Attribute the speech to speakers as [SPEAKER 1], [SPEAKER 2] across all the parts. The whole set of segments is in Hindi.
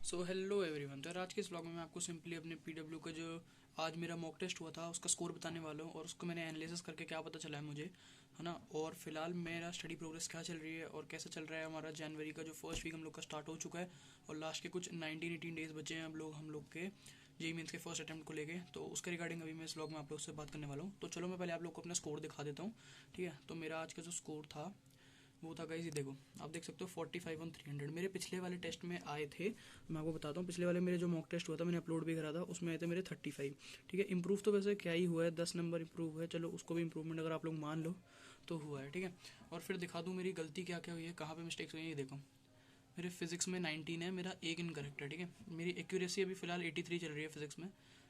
[SPEAKER 1] So hello everyone. तो यार आज के इस व्लॉग में मैं आपको सिंपली अपने पीडब्ल्यू का जो आज मेरा मॉक टेस्ट हुआ था उसका स्कोर बताने वाला हूँ और उसको मैंने एनालिसिस करके क्या पता चला है मुझे, है ना। और फिलहाल मेरा स्टडी प्रोग्रेस क्या चल रही है और कैसा चल रहा है। हमारा जनवरी का जो फर्स्ट वीक हम लोग का स्टार्ट हो चुका है और लास्ट के कुछ 19-18 डेज बचे हैं हम लोग के जेई मेंस के फर्स्ट अटेम्प्ट को लेके। तो उसके रिगार्डिंग अभी मैं इस व्लॉग में आप लोग से बात करने वाला हूँ। तो चलो मैं पहले आप लोग को अपना स्कोर दिखा देता हूँ, ठीक है। तो मेरा आज का जो स्कोर था वो था गाइस, ये देखो आप देख सकते हो 45 ऑन 300। मेरे पिछले वाले टेस्ट में आए थे, मैं आपको बताता हूँ। पिछले वाले मेरे जो मॉक टेस्ट हुआ था मैंने अपलोड भी करा था, उसमें आए थे मेरे 35, ठीक है। इंप्रूव तो वैसे क्या ही हुआ है, 10 नंबर इंप्रूव हुआ है, चलो उसको भी इंप्रूवमेंट अगर आप लोग मान लो तो हुआ है, ठीक है। और फिर दिखा दूँ मेरी गलती क्या क्या हुई है, कहाँ पे मिस्टेक्स हुई है। ये देखो मेरे फिजिक्स में 19 है, मेरा एक इनकरेक्ट है, ठीक है। मेरी एक्यूरेसी अभी फिलहाल 83 चल रही है फिजिक्स में,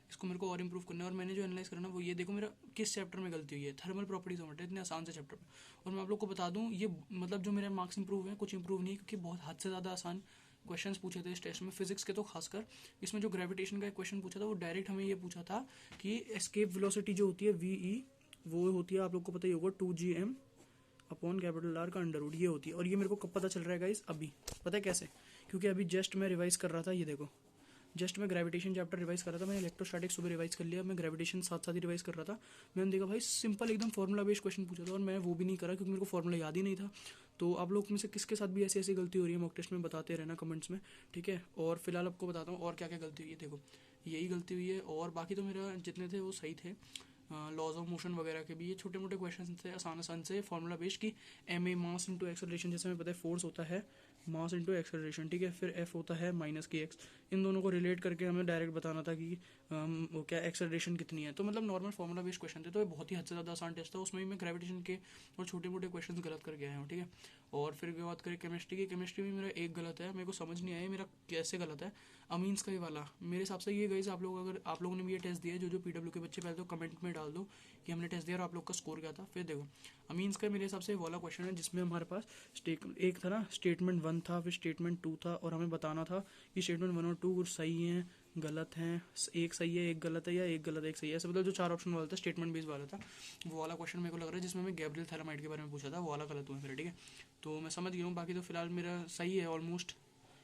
[SPEAKER 1] इसको मेरे को और इंप्रूव करना है। और मैंने जो एनालाइज करना वो ये देखो मेरा किस चैप्टर में गलती हुई है, थर्मल प्रॉपर्टीज ऑफ इतने आसान से चैप्टर में। और मैं आप लोग को बता दूं ये मतलब जो मेरे मार्क्स इंप्रूव है कुछ इंप्रूव नहीं है, क्योंकि बहुत हद से ज़्यादा आसान क्वेश्चंस पूछे थे इस टेस्ट में, फिजिक्स के तो खासकर। इसमें जो ग्रेविटेशन का एक क्वेश्चन पूछा था वो डायरेक्ट हमें ये पूछा था कि एस्केप वेलोसिटी जो होती है वी वो होती है, आप लोग को पता ही होगा, 2gm अपॉन कैपिटल आर का अंडर रूट, ये होती है। और ये मेरे को कब पता चल रहा है गाइस, अभी पता है कैसे, क्योंकि अभी जस्ट मैं रिवाइज कर रहा था। ये देखो जस्ट मैं ग्रेविटेशन चैप्टर रिवाइज कर रहा था, मैंने इलेक्ट्रोस्टैटिक्स सुबह रिवाइज कर लिया, मैं ग्रेविटेशन साथ साथ ही रिवाइज कर रहा था। मैंने देखा भाई सिंपल एकदम फॉर्मूला बेस्ड क्वेश्चन पूछा था और मैं वो भी नहीं करा क्योंकि मेरे को फॉर्मूला याद ही नहीं था। तो आप लोग में से किसके साथ भी ऐसी ऐसी गलती हो रही है मॉक टेस्ट में, बताते रहना कमेंट्स में, ठीक है। और फिलहाल आपको बताता हूँ और क्या क्या गलती हुई है। देखो यही गलती हुई है और बाकी तो मेरा जितने थे वो सही थे। लॉज ऑफ मोशन वगैरह के भी ये छोटे मोटे क्वेश्चन थे आसान आसान से फॉर्मूला बेस्ड की। M A mass into acceleration, जैसे हमें पता है फोर्स होता है मास इंटू एक्सेलरेशन, ठीक है। फिर एफ होता है माइनस की एक्स, इन दोनों को रिलेट करके हमें डायरेक्ट बताना था कि वो क्या एक्सेलरेशन कितनी है। तो मतलब नॉर्मल फॉर्मूला बेस्ड क्वेश्चन थे, तो ये बहुत ही हद से ज़्यादा आसान टेस्ट था। उसमें भी मैं ग्रेविटेशन के और छोटे मोटे क्वेश्चन गलत करके आया हूँ, ठीक है। और फिर बात करें केमिस्ट्री की, केमिस्ट्री में मेरा एक गलत है, मेरे को समझ नहीं आया मेरा कैसे गलत है। अमीन्स का ही वाला मेरे हिसाब से ये गई, आप लोग अगर आप लोगों ने भी ये टेस्ट दिया है जो पीडब्ल्यू के बच्चे, पहले तो कमेंट में डाल दो कि हमने टेस्ट दिया और आप लोग का स्कोर क्या था। फिर देखो अमीन्स का मेरे हिसाब से वाला क्वेश्चन है जिसमें हमारे पास एक था ना, स्टेटमेंट 1 था, फिर स्टेटमेंट 2 था और हमें बताना था कि स्टेटमेंट 1 और 2 सही हैं गलत हैं, एक सही है एक गलत है या एक गलत एक सही है, ऐसे मतलब जो 4 ऑप्शन वाला था स्टेटमेंट बेस वाला था, वो वाला क्वेश्चन मेरे को लग रहा है जिसमें मैं गैब्रियल थैलामाइड के बारे में पूछा था, वो वाला गलत हुआ है फिर, ठीक है। तो मैं समझ गया हूँ, बाकी तो फिलहाल मेरा सही है ऑलमोस्ट,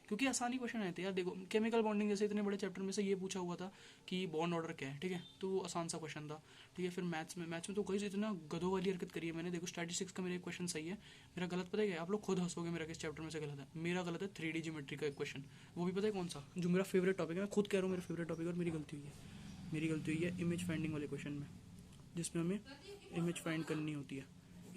[SPEAKER 1] क्योंकि आसानी क्वेश्चन आए थे यार। देखो केमिकल बॉन्डिंग जैसे इतने बड़े चैप्टर में से ये पूछा हुआ था कि बॉन्ड ऑर्डर क्या है, ठीक है, तो वो आसान सा क्वेश्चन था, ठीक है। फिर मैथ्स में तो कोई इतना गधों वाली हरकत करी है मैंने। देखो स्टैटिस्टिक्स का मेरा क्वेश्चन सही है, मेरा गलत पता है क्या, आप लोग खुद हंसोगे मेरा किस चैप्टर में से गलत है। मेरा गलत है 3D ज्योमेट्री का एक क्वेश्चन, वो भी पता है कौन सा, जो मेरा फेवरेट टॉपिक है, मैं खुद कह रहा हूँ मेरा फेवरेट टॉपिक, और मेरी गलती हुई है। मेरी गलती हुई है इमेज फाइंडिंग वाले क्वेश्चन में, जिसमें हमें इमेज फाइंड करनी होती है।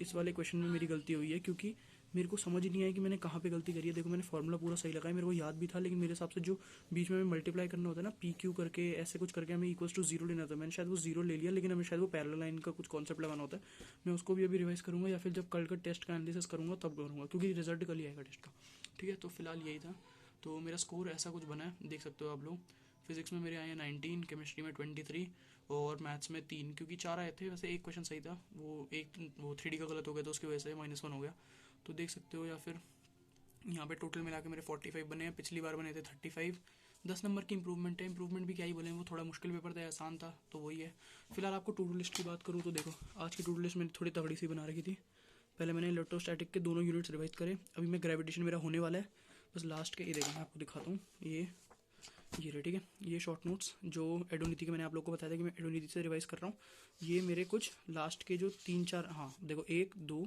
[SPEAKER 1] इस वाले क्वेश्चन में मेरी गलती हुई है क्योंकि मेरे को समझ ही नहीं आया कि मैंने कहाँ पे गलती करी है। देखो मैंने फॉर्मूला पूरा सही लगाया, मेरे को याद भी था, लेकिन मेरे हिसाब से जो बीच में हमें मल्टीप्लाई करना होता है ना, पी क्यू करके ऐसे कुछ करके हमें इक्वल्स टू जीरो लेना होता है, मैंने शायद वो जीरो ले लिया, लेकिन हमें शायद वो पैरेलल लाइन का कुछ कॉन्सेप्ट लगाना होता है। मैं उसको भी अभी रिवाइज करूंगा या फिर जब कल का टेस्ट का एनालिसिस करूंगा तब करूंगा, क्योंकि रिजल्ट कल ही आएगा टेस्ट का, ठीक है। तो फिलहाल यही था, तो मेरा स्कोर ऐसा कुछ बना है, देख सकते हो आप लोग। फिजिक्स में मेरे आए हैं 19, केमिस्ट्री में 23 और मैथ्स में 3, क्योंकि 4 आए थे वैसे, एक क्वेश्चन सही था, वो 3D का गलत हो गया तो उसकी वजह से -1 हो गया, तो देख सकते हो। या फिर यहाँ पे टोटल मिला के मेरे 45 बने हैं, पिछली बार बने थे 35। 10 नंबर की इंप्रूवमेंट है, इंप्रूवमेंट भी क्या ही बोले, वो थोड़ा मुश्किल पेपर था, आसान था, तो वही है। फिलहाल आपको टू डू लिस्ट की बात करूँ तो देखो आज की टू डू लिस्ट मैंने थोड़ी तगड़ी सी बना रखी थी। पहले मैंने इलेक्ट्रोस्टैटिक के दोनों यूनिट्स रिवाइज करे, अभी मैं ग्रेविटेशन मेरा होने वाला है, बस लास्ट के ये देखो मैं आपको दिखाता हूँ, ये रहे, ठीक है। ये शॉर्ट नोट्स जो एडोनीति के मैंने आप लोग को बताया था कि मैं एडोनीति से रिवाइज कर रहा हूँ, ये मेरे कुछ लास्ट के जो 3-4, हाँ देखो 1-2,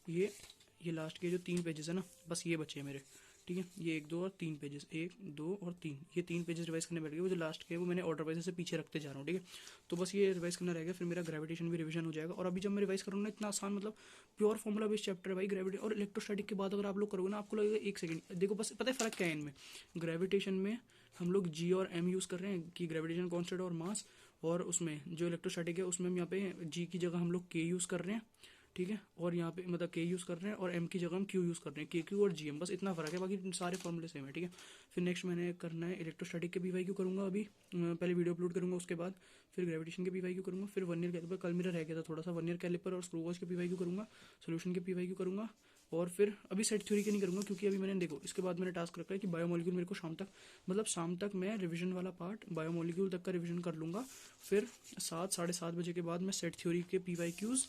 [SPEAKER 1] ये लास्ट के जो 3 पेजेस है ना, बस ये बचे हैं मेरे, ठीक है। ये 1-2 और 3 पेजेस, 1-2 और 3, ये 3 पेजेस रिवाइज करने बैठ गए। वो जो लास्ट के वो मैंने ऑर्डर वाइज से पीछे रखते जा रहा हूँ, ठीक है। तो बस ये रिवाइज करना रहेगा, फिर मेरा ग्रेविटेशन भी रिवीजन हो जाएगा। और अभी जब मैं रिवाइज करूँगा ना, इतना आसान मतलब प्योर फॉर्मुला बेस्ड चैप्टर है भाई ग्रेविटी और इलेक्ट्रोस्टैटिक के बाद अगर आप लोग करोगे ना, आपको लगेगा 1 सेकंड। देखो बस पता है फ़र्क क्या है इनमें, ग्रेविटेशन में हम लोग जी और एम यूज़ कर रहे हैं कि ग्रेविटेशन कॉन्स्टेंट और मास, और उसमें जो इलेक्ट्रोस्टैटिक है उसमें हम यहाँ पे जी की जगह हम लोग के यूज़ कर रहे हैं, ठीक है। और यहाँ पे मतलब के यूज़ कर रहे हैं और एम की जगह हम क्यू यूज़ कर रहे हैं, के क्यू और जी एम, बस इतना फर्क है, बाकी सारे फॉर्मूले सेम है, ठीक है। फिर नेक्स्ट मैंने करना है इलेक्ट्रोस्टैटिक के पीवाईक्यू करूँगा अभी, पहले वीडियो अपलोड करूँगा, उसके बाद फिर ग्रेविटेशन के पीवाईक्यू करूँगा, फिर वर्नियर कैलिपर कल मेरा रह गया था थोड़ा सा, वर्नियर कैलिपर और स्क्रू गॉज के पीवाईक्यू करूँगा, सोल्यूशन के पीवाईक्यू करूँगा। और फिर अभी सेट थ्योरी के नहीं करूँगा क्योंकि अभी मैंने देखो इसके बाद मैंने टास्क रखा है कि बायोमोलिक्यूल मेरे को शाम तक मैं रिवीजन वाला पार्ट बायोमोलिक्यूल तक का रिवीजन कर लूँगा। फिर 7-7:30 बजे के बाद मैं सेट थ्योरी के पीवाईक्यूज़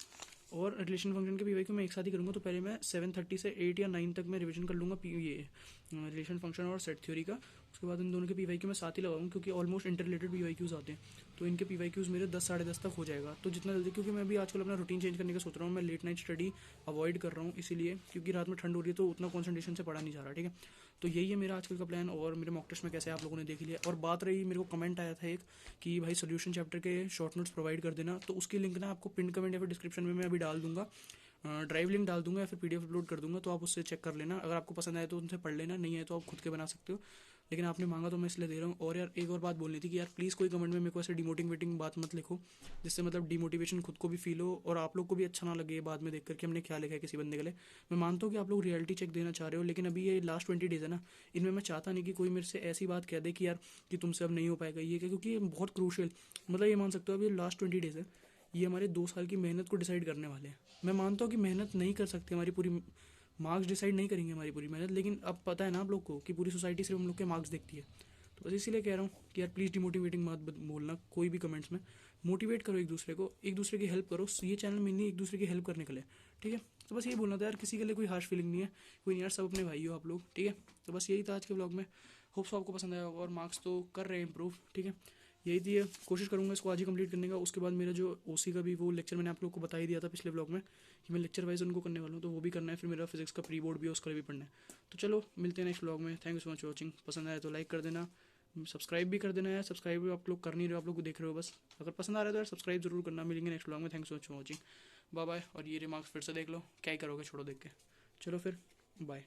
[SPEAKER 1] और रिलेशन फंक्शन के पीवाईक्यू मैं एक साथ ही करूँगा। तो पहले मैं 7:30 से 8 या 9 तक मैं रिवीजन कर लूँगा ये रिलेशन फंक्शन और सेट थ्योरी का, उसके बाद इन दोनों के पीवाईक्यू मैं साथ ही लगाऊंगा क्योंकि ऑलमोस्ट इंटर रिलेटेड पीवाईक्यूज आते हैं, तो इनके पीवाईक्यूज मेरे 10 साढ़े 10 तक हो जाएगा। तो जितना जल्दी, क्योंकि मैं भी आजकल अपना रूटीन चेंज करने का सोच रहा हूँ, मैं लेट नाइट स्टडी अवॉइड कर रहा हूँ इसीलिए, क्योंकि रात में ठंड हो रही है तो उतना कॉन्सेंट्रेशन से पढ़ा नहीं जा रहा, ठीक है। तो यही है मेरा आजकल का प्लान, और मेरे मॉक टेस्ट में कैसे आप लोगों ने देख लिया। और बात रही, मेरे को कमेंट आया था एक कि भाई सोल्यूशन चैप्टर के शॉर्ट नोट्स प्रोवाइड कर देना, तो उसकी लिंक ना आपको पिन कमेंट या फिर डिस्क्रिप्शन में मैं अभी डाल दूंगा, ड्राइव लिंक डाल दूंगा या फिर पीडीएफ अपलोड कर दूंगा, तो आप उससे चेक कर लेना। अगर आपको पसंद आए तो उनसे पढ़ लेना, नहीं है तो आप खुद के बना सकते हो, लेकिन आपने मांगा तो मैं इसलिए दे रहा हूँ। और यार एक और बात बोलनी थी कि यार प्लीज़ कोई कमेंट में मेरे को ऐसे डिमोटिवेटिंग बात मत लिखो, जिससे मतलब डिमोटिवेशन खुद को भी फील हो और आप लोग को भी अच्छा ना लगे बाद में देख कर कि हमने क्या लिखा है किसी बंदे के लिए। मैं मानता हूँ कि आप लोग रियलिटी चेक देना चाह रहे हो, लेकिन अभी ये लास्ट 20 डेज़ है ना, इनमें मैं चाहता नहीं कि कोई मेरे से ऐसी बात कह दे कि यार कि तुमसे अब नहीं हो पाएगा ये क्या, क्योंकि ये बहुत क्रूशियल, मतलब ये मान सकते हो अभी लास्ट 20 डेज़ है, ये हमारे 2 साल की मेहनत को डिसाइड करने वाले हैं। मैं मानता हूँ कि मेहनत नहीं कर सकते, हमारी पूरी मार्क्स डिसाइड नहीं करेंगे हमारी पूरी मेहनत, लेकिन अब पता है ना आप लोग को कि पूरी सोसाइटी सिर्फ हम लोग के मार्क्स देखती है। तो बस इसीलिए कह रहा हूँ कि यार प्लीज़ डिमोटिवेटिंग मत बोलना कोई भी कमेंट्स में, मोटिवेट करो एक दूसरे को, एक दूसरे की हेल्प करो। ये चैनल में नहीं एक दूसरे की हेल्प करने के लिए, ठीक है। तो बस यही बोलना था यार, किसी के लिए कोई हार्श फीलिंग नहीं है, कोई नहीं यार, सब अपने भाई हो आप लोग, ठीक है। तो बस यही था आज के ब्लॉग में, होप सो आपको पसंद आया होगा, और मार्क्स तो कर रहे हैं इंप्रूव, ठीक है। यही थी, कोशिश करूंगा इसको आज ही कंप्लीट करने का। उसके बाद मेरा जो ओसी का भी वो लेक्चर मैंने आप लोग को बता ही दिया था पिछले ब्लॉग में कि मैं लेक्चर वाइज उनको करने वाला हूँ, तो वो भी करना है। फिर मेरा फिजिक्स का प्री बोर्ड भी है, उसका भी पढ़ना है। तो चलो मिलते हैं नेक्स्ट ब्लॉग में। Thank you so much for watching. पसंद आया तो लाइक कर देना, सब्सक्राइब भी कर देना यार। सब्सक्राइब भी आप लोग कर नहीं रहे हो, आप लोग देख रहे हो बस। अगर पसंद आ रहा है तो यार सब्सक्राइब जरूर करना। मिलेंगे नेक्स्ट ब्लॉग में। Thanks so much for watching, bye bye. और ये रिमार्क्स फिर से देख लो, क्या ही करोगे, छोड़ो देख के। चलो फिर बाय।